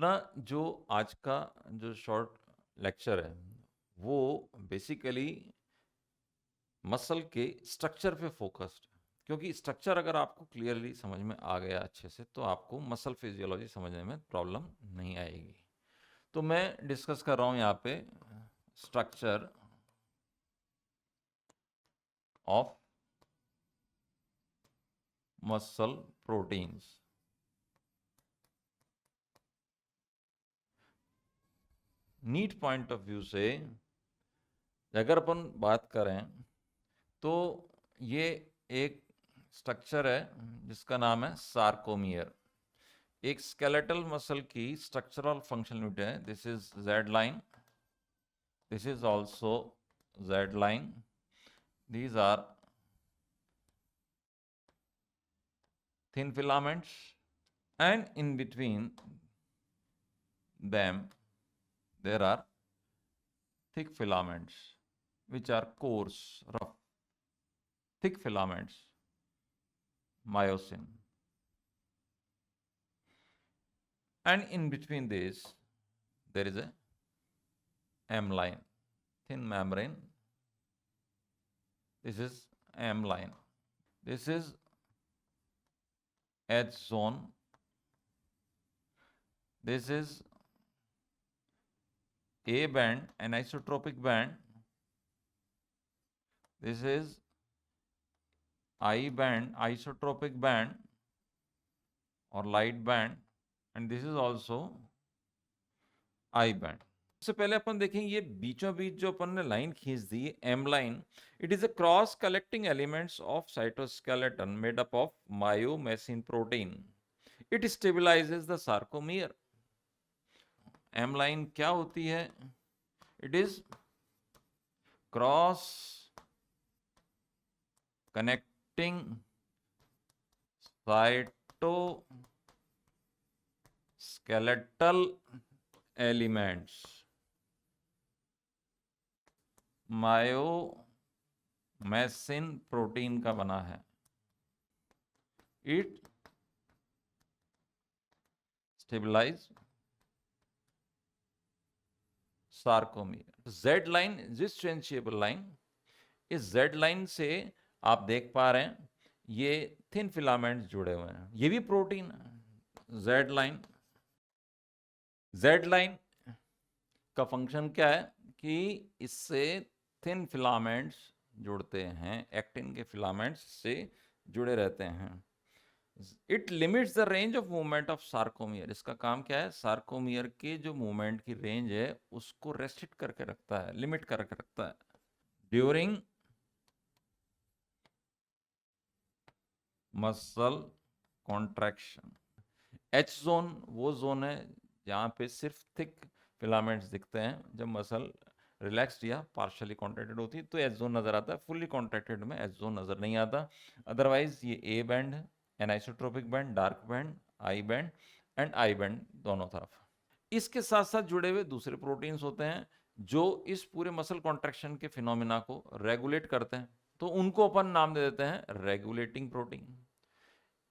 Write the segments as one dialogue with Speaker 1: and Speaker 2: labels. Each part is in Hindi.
Speaker 1: अपना जो आज का जो शॉर्ट लेक्चर है वो बेसिकली मसल के स्ट्रक्चर पे फोकस्ड है, क्योंकि स्ट्रक्चर अगर आपको क्लियरली समझ में आ गया अच्छे से तो आपको मसल फिजियोलॉजी समझने में प्रॉब्लम नहीं आएगी। तो मैं डिस्कस कर रहा हूं यहाँ पे structure of muscle proteins. NEET point of view से अगर अपन बात करें तो ये एक स्ट्रक्चर है जिसका नाम है सार्कोमियर। एक स्केलेटल मसल की स्ट्रक्चरल फंक्शनल यूनिट है। This is Z line, this is also Z line, these are thin filaments, and in between them there are thick filaments which are coarse, rough. Thick filaments, myosin, and in between this there is a M line, thin membrane. This is M line. This is H zone. This is A band, anisotropic band. This is I band, isotropic band or light band, and this is also I band. सबसे पहले अपन देखेंगे ये बीचों बीच जो अपन ने लाइन खींच दी M line, it is a cross collecting elements of cytoskeleton made up of myomesin protein. It stabilises the sarcomere. M line क्या होती है? It is cross connecting cytoskeletal elements myomesin protein का बना है. It stabilise sarcomere. Z line, distensible line. इस जेड लाइन से आप देख पा रहे हैं ये थिन फिलामेंट्स जुड़े हुए हैं, ये भी प्रोटीन है. जेड लाइन, जेड लाइन का फंक्शन क्या है कि इससे थिन फिलामेंट्स जुड़ते हैं, एक्टिन के फिलामेंट्स से जुड़े रहते हैं. It limits the range of movement of sarcomere. इसका काम क्या है? सार्कोमियर के जो मूवमेंट की रेंज है उसको रेस्ट्रिक्ट करके रखता है, लिमिट करके रखता है during muscle contraction. H zone वो जोन है जहाँ पे सिर्फ थिक फिलामेंट्स दिखते हैं. जब मसल रिलैक्स्ड या पार्शियली कॉन्ट्रैक्टेड होती है तो एच जोन नजर आता है, फुल्ली कॉन्ट्रैक्टेड में एच जोन नजर नहीं आता. अदरवाइज ये ए बैंड है, anisotropic band, dark band, I band and I band दोनों तरफ. इसके साथ साथ जुड़े हुए दूसरे प्रोटीन्स होते हैं जो इस पूरे मसल कॉन्ट्रैक्शन के फिनोमिना को रेगुलेट करते हैं, तो उनको अपन नाम दे देते हैं रेगुलेटिंग प्रोटीन.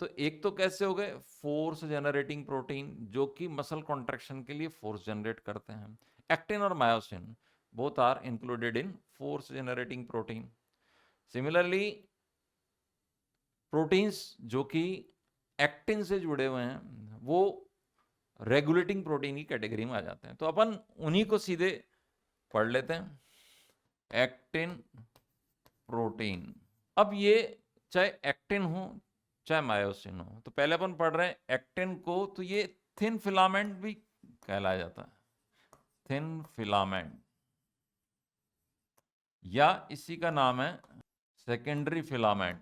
Speaker 1: तो एक तो कैसे हो गए? फोर्स जनरेटिंग प्रोटीन, जो कि मसल कॉन्ट्रैक्शन के लिए फोर्स जनरेट करते हैं. एक्टिन और myosin both are included in force generating protein. Similarly proteins जो कि एक्टिन से जुड़े हुए हैं वो रेगुलेटिंग प्रोटीन की कैटेगरी में आ जाते हैं. तो अपन उन्हीं को सीधे पढ़ लेते हैं. Actin protein. अब ये चाहे एक्टिन हो चाहे मायोसिन हो, तो पहले अपन पढ़ रहे हैं एक्टिन को, तो ये थिन फिलामेंट भी कहलाया जाता है, थिन फिलामेंट, या इसी का नाम है सेकेंडरी फिलामेंट.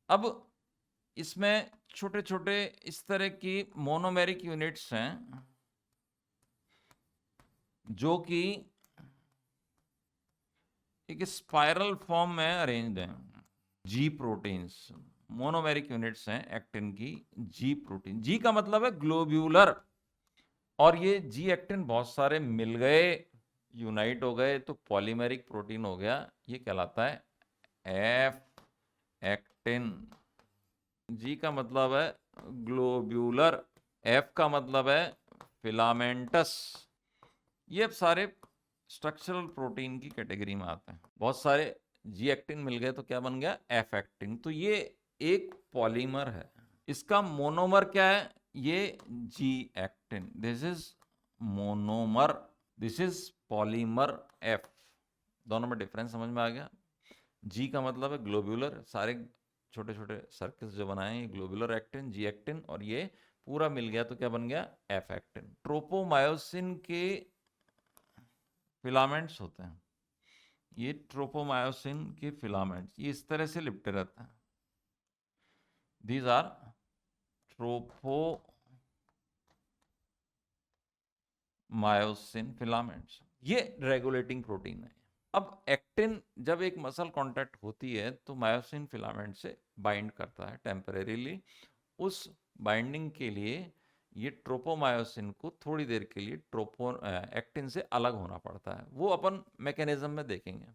Speaker 1: अब इसमें छोटे छोटे इस तरह की मोनोमेरिक यूनिट्स हैं जो कि एक स्पाइरल फॉर्म में अरेंज्ड हैं. जी प्रोटीन्स मोनोमेरिक यूनिट्स हैं एक्टिन की. जी प्रोटीन, जी का मतलब है ग्लोब्यूलर, और ये जी एक्टिन बहुत सारे मिल गए, यूनाइट हो गए तो पॉलीमेरिक प्रोटीन हो गया. ये कहलाता है एफ एक्टिन. जी का मतलब है ग्लोब्यूलर, एफ का मतलब है फिलामेंटस। ये अब सारे स्ट्रक्चरल प्रोटीन की कैटेगरी में आते हैं। बहुत सारे जी एक्टिन मिल गए तो क्या बन गया, एफ एक्टिन। तो ये एक पॉलीमर है। इसका मोनोमर क्या है, ये G actin, this is monomer, this is polymer F. दोनों में डिफरेंस समझ में आ गया। जी का मतलब है ग्लोब्यूलर, सारे छोटे छोटे सर्कल्स जो बनाए हैं ग्लोब्यूलर एक्टिन, जी एक्टिन, और ये पूरा मिल गया तो क्या बन गया, एफ एक्टिन। ट्रोपोमायोसिन के फिलामेंट्स होते हैं, ये ट्रोपोमायोसिन के फिलामेंट्स ये इस तरह से लिपटे रहते हैं। These are tropomyosin filaments. ये रेगुलेटिंग प्रोटीन है। अब एक्टिन जब एक मसल कांटेक्ट होती है तो मायोसिन फिलामेंट से बाइंड करता है टेम्परेरीली। उस बाइंडिंग के लिए ये ट्रोपोमायोसिन को थोड़ी देर के लिए एक्टिन से अलग होना पड़ता है। वो अपन मैकेनिज्म में देखेंगे।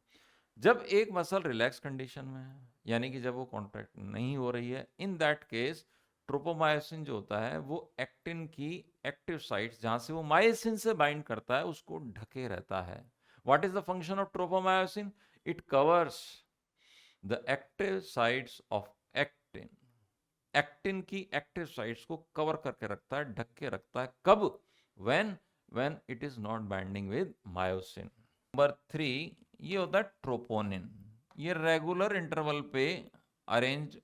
Speaker 1: जब एक मसल रिलैक्स कंडीशन में है, यानी कि जब वो कॉन्ट्रैक्ट नहीं हो रही है, इन दैट केस ट्रोपोमायोसिन जो होता है वो एक्टिन की एक्टिव साइट्स जहां से वो मायोसिन से बाइंड करता है उसको ढके रहता है। What is the function of tropomyosin, it covers the active sites of actin. Actin की एक्टिव साइट्स को कवर करके रखता है, ढक के रखता है। कब, when it is not binding with myosin. Number 3 ये होता है ट्रोपोनिन। ये रेगुलर इंटरवल पे अरेंज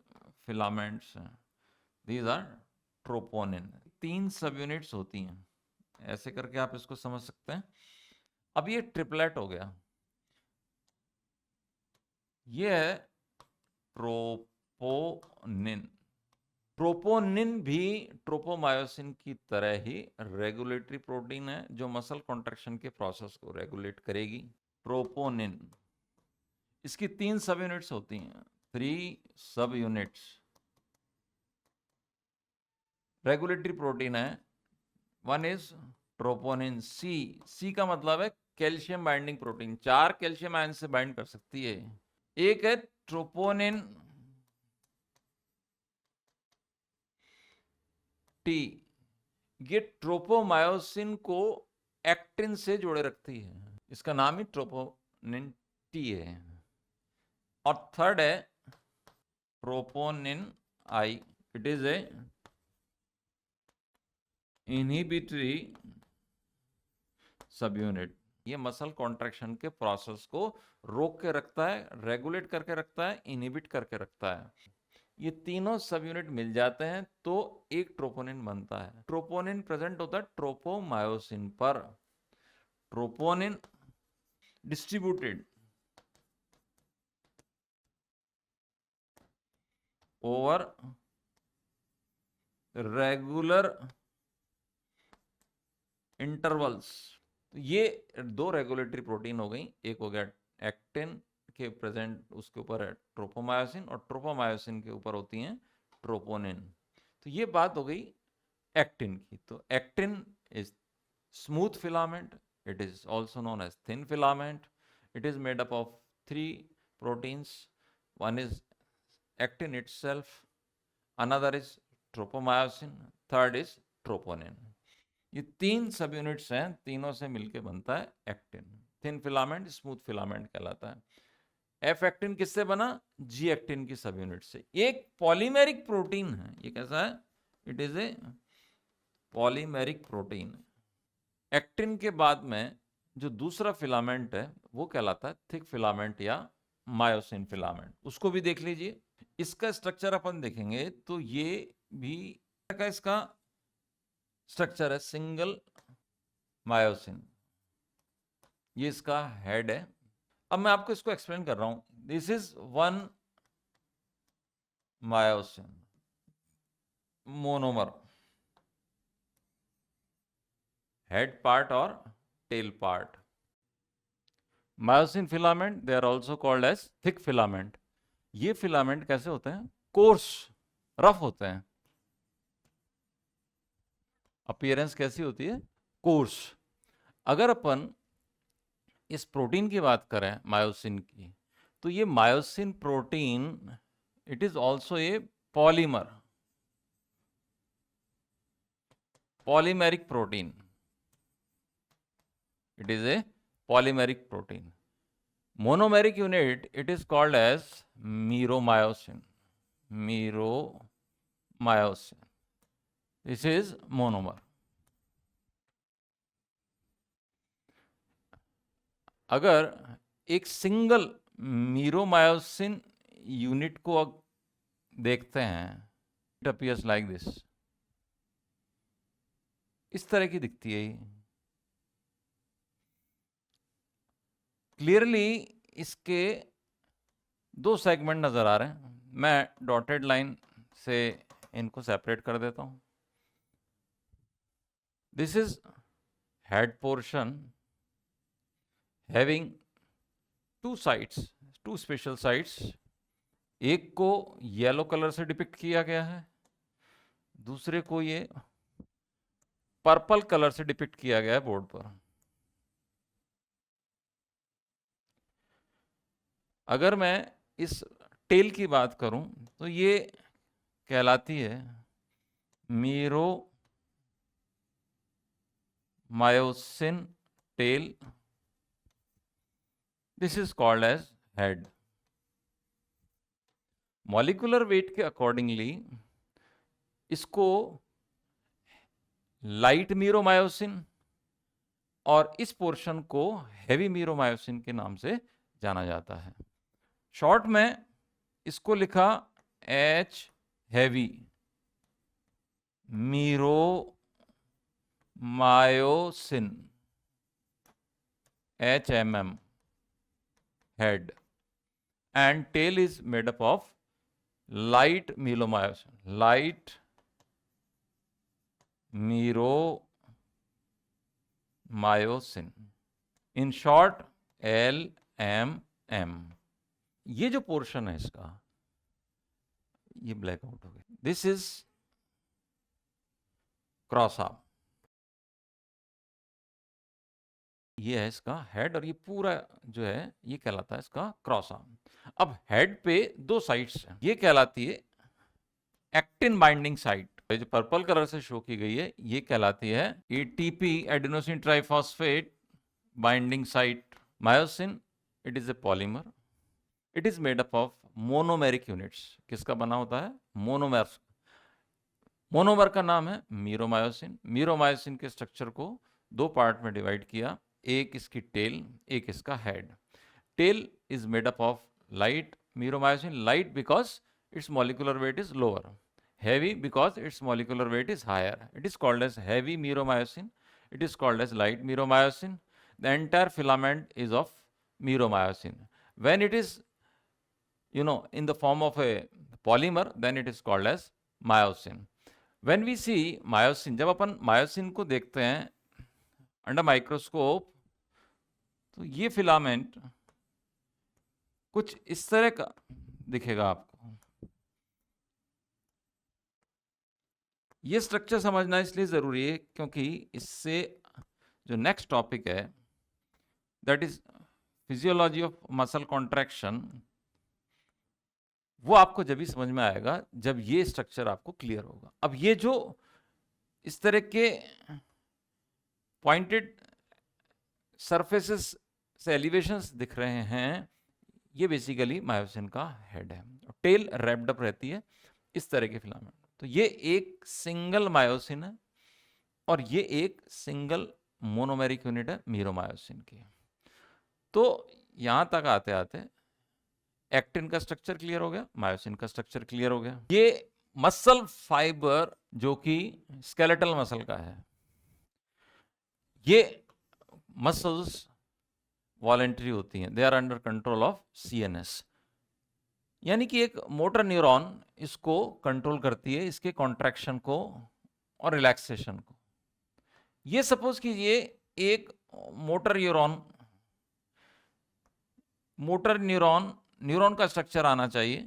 Speaker 1: फिलामेंट्स हैं, दीज आर ट्रोपोनिन। 3 सब यूनिट्स होती हैं, ऐसे करके आप इसको समझ सकते हैं। अब ये ट्रिपलेट हो गया, ये है ट्रोपोनिन। ट्रोपोनिन भी ट्रोपोमायोसिन की तरह ही रेगुलेटरी प्रोटीन है जो मसल कॉन्ट्रैक्शन के प्रोसेस को रेगुलेट करेगी। ट्रोपोनिन, इसकी 3 सब यूनिट्स होती हैं, 3 सब यूनिट्स। रेगुलेटरी प्रोटीन है, वन इज ट्रोपोनिन सी। सी का मतलब है calcium binding protein, 4 calcium ion से बाइंड कर सकती है। एक है ट्रोपोनिन टी, ये ट्रोपोमायोसिन को एक्टिन से जोड़े रखती है, इसका नाम ही ट्रोपोनिन टी है। और थर्ड है troponin I, it is a inhibitory सब यूनिट। ये मसल कॉन्ट्रैक्शन के प्रोसेस को रोक के रखता है, रेगुलेट करके रखता है, इनहिबिट करके रखता है। ये तीनों सब यूनिट मिल जाते हैं तो एक ट्रोपोनिन बनता है। ट्रोपोनिन प्रेजेंट होता है ट्रोपोमायोसिन पर। Troponin distributed over regular intervals. ये 2 रेगुलेटरी प्रोटीन हो गई, एक हो गया एक्टिन के प्रेजेंट, उसके ऊपर है ट्रोपोमायोसिन, और ट्रोपोमायोसिन के ऊपर होती हैं ट्रोपोनिन। तो ये बात हो गई एक्टिन की। तो actin is smooth filament, it is also known as thin filament. It is made up of 3 proteins. One is actin itself, another is tropomyosin, third is troponin. ये 3 सब यूनिट्स हैं, तीनों से मिलके बनता है actin. Thin filament, smooth filament कहलाता है। एफ एक्टिन किससे बना, जी एक्टिन की सब यूनिट से। एक पॉलीमेरिक प्रोटीन है, ये कैसा है, it is a polymeric protein. Actin के बाद में जो दूसरा फिलामेंट है वो कहलाता है थिक फिलामेंट या मायोसिन फिलामेंट, उसको भी देख लीजिए। इसका स्ट्रक्चर अपन देखेंगे तो ये भी का इसका स्ट्रक्चर है सिंगल मायोसिन, ये इसका हेड है। अब मैं आपको इसको एक्सप्लेन कर रहा हूं। This is one myosin monomer, head part और tail part. Myosin filament they are also called as thick filament. ये फिलामेंट कैसे होते हैं, कोर्स, रफ होते हैं। अपीयरेंस कैसी होती है, कोर्स। अगर अपन इस प्रोटीन की बात करें मायोसिन की, तो ये myosin protein it is also a polymer, polymeric protein. It is a polymeric protein. Monomeric unit, it is called as meromyosin. Meromyosin. This is monomer. अगर एक सिंगल मीरोमायोसिन यूनिट को देखते हैं, इट अपीयर्स लाइक दिस, इस तरह की दिखती है ये। क्लियरली इसके दो सेगमेंट नजर आ रहे हैं। मैं डॉटेड लाइन से इनको सेपरेट कर देता हूं। This is head portion having two sides, two special sides. एक को येलो कलर से डिपिक्ट किया गया है, दूसरे को ये पर्पल कलर से डिपिक्ट किया गया है बोर्ड पर। अगर मैं इस टेल की बात करूं तो ये कहलाती है meromyosin tail. This is called as head. Molecular weight के अकॉर्डिंगली इसको लाइट मीरोमायोसिन और इस पोर्शन को हेवी मीरोमायोसिन के नाम से जाना जाता है। शॉर्ट में इसको लिखा H heavy meromyosin, HMM, head, and tail is made up of light meromyosin, light meromyosin, in short LMM। ये जो पोर्शन है इसका, ये ब्लैक आउट हो गया, दिस इज क्रॉस आर्म। ये है इसका हेड और ये पूरा जो है ये कहलाता है इसका क्रॉस आर्म। अब हेड पे दो साइड्स हैं, ये कहलाती है एक्टिन बाइंडिंग साइट। जो पर्पल कलर से शो की गई है ये कहलाती है ATP adenosine triphosphate binding site. Myosin, it is a polymer, it is made up of monomeric units. किसका बना होता है? मोनोमर। मोनोमर का नाम है मीरोमायोसिन। मीरोमायोसिन के स्ट्रक्चर को दो पार्ट में डिवाइड किया, एक इसकी टेल, एक इसका head. Tail is made up of light meromyosin, light because its molecular weight is lower, heavy because its molecular weight is higher. It is called as heavy meromyosin, it is called as light meromyosin. The entire filament is of meromyosin. When it is in the form of a polymer, then it is called as myosin. When we see myosin, जब अपन myosin को देखते हैं अंडर माइक्रोस्कोप तो ये फिलामेंट कुछ इस तरह का दिखेगा आपको। ये स्ट्रक्चर समझना इसलिए जरूरी है क्योंकि इससे जो नेक्स्ट टॉपिक है that is physiology of muscle contraction, वो आपको जब भी समझ में आएगा जब ये स्ट्रक्चर आपको क्लियर होगा। अब ये जो इस तरह के पॉइंटेड सरफेसेस से एलिवेशंस दिख रहे हैं, ये बेसिकली मायोसिन का हेड है। टेल रैप्ड अप रहती है इस तरह के फिलामेंट। तो ये एक सिंगल मायोसिन है और ये एक सिंगल मोनोमेरिक यूनिट है मीरोमायोसिन की। तो यहां तक आते आते एक्टिन का स्ट्रक्चर क्लियर हो गया, मायोसिन का स्ट्रक्चर क्लियर हो गया। ये मसल फाइबर जो कि स्केलेटल मसल का है, ये मसल्स वॉलेंटरी होती हैं, they are under control of CNS। यानी कि एक मोटर न्यूरॉन इसको कंट्रोल करती है, इसके कॉन्ट्रैक्शन को और रिलैक्सेशन को। ये सपोज कीजिए एक मोटर न्यूरॉन का स्ट्रक्चर आना चाहिए,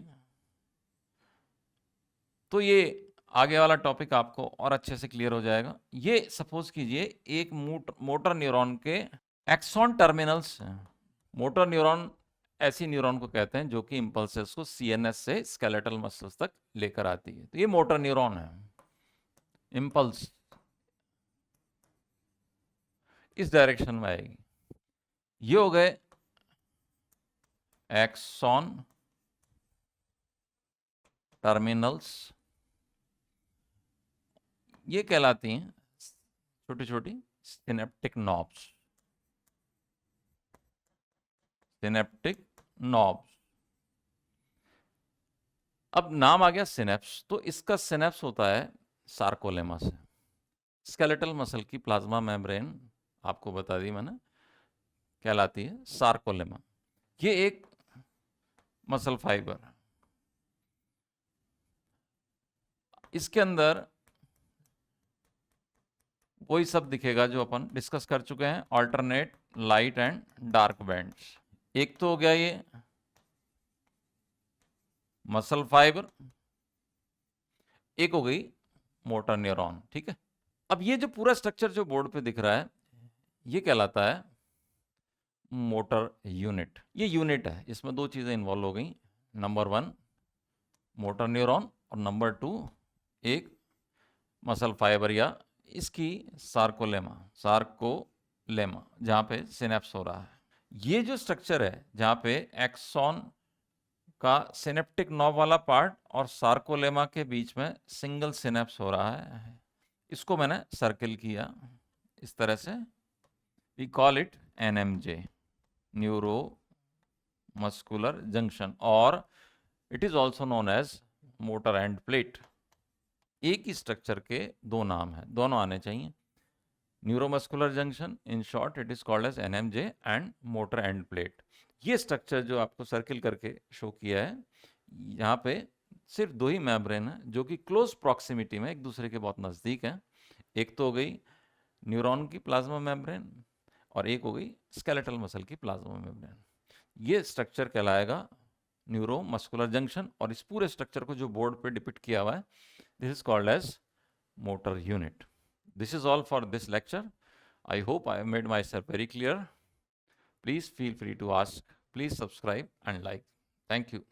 Speaker 1: तो ये आगे वाला टॉपिक आपको और अच्छे से क्लियर हो जाएगा। ये सपोज कीजिए एक मोटर न्यूरॉन के एक्सॉन टर्मिनल्स हैं। मोटर न्यूरॉन ऐसी न्यूरॉन को कहते हैं जो कि इंपल्सेस को CNS से स्केलेटल मसल्स तक लेकर आती है। तो ये मोटर न्यूरॉन है, इंपल्स। इस डायरेक्शन में आएगी। ये हो गए एक्सॉन टर्मिनल्स, ये कहलाती हैं छोटी छोटी सिनेप्टिक नॉब्स। Synaptic knobs. अब नाम आ गया सिनेप्स, तो इसका सिनेप्स होता है सार्कोलेमा से। स्केलेटल मसल की प्लाज्मा मेम्ब्रेन आपको बता दी मैंने, कहलाती है सार्कोलेमा। ये एक मसल फाइबर, इसके अंदर वही सब दिखेगा जो अपन डिस्कस कर चुके हैं, alternate light and dark bands. एक तो हो गया ये मसल फाइबर, एक हो गई मोटर न्यूरॉन। ठीक है, अब ये जो पूरा स्ट्रक्चर जो बोर्ड पे दिख रहा है, ये कहलाता है मोटर यूनिट। ये यूनिट है, इसमें दो चीजें इन्वॉल्व हो गई, नंबर 1 मोटर न्यूरॉन और नंबर 2 एक मसल फाइबर या इसकी सार्कोलेमा जहां पे सिनेप्स हो रहा है। ये जो स्ट्रक्चर है जहां पे एक्सॉन का सिनेप्टिक नॉब वाला पार्ट और सार्कोलेमा के बीच में सिंगल सिनेप्स हो रहा है, इसको मैंने सर्किल किया इस तरह से। We call it NMJ, neuro muscular junction, और it is also known as motor end plate. एक ही स्ट्रक्चर के दो नाम हैं, दोनों आने चाहिए। Neuromuscular junction, in short it is called as NMJ, and motor end plate. ये स्ट्रक्चर जो आपको सर्किल करके शो किया है, यहाँ पे सिर्फ दो ही मेम्ब्रेन है जो कि क्लोज प्रॉक्सिमिटी में एक दूसरे के बहुत नज़दीक हैं। एक तो हो गई न्यूरॉन की प्लाज्मा मेम्ब्रेन और एक हो गई स्केलेटल मसल की प्लाज्मा मेम्ब्रेन। ये स्ट्रक्चर कहलाएगा न्यूरो मस्कुलर जंक्शन, और इस पूरे स्ट्रक्चर को जो बोर्ड पे डिपिक्ट किया हुआ है, this is called as motor unit. This is all for this lecture. I hope I have made myself very clear. Please feel free to ask. Please subscribe and like. Thank you.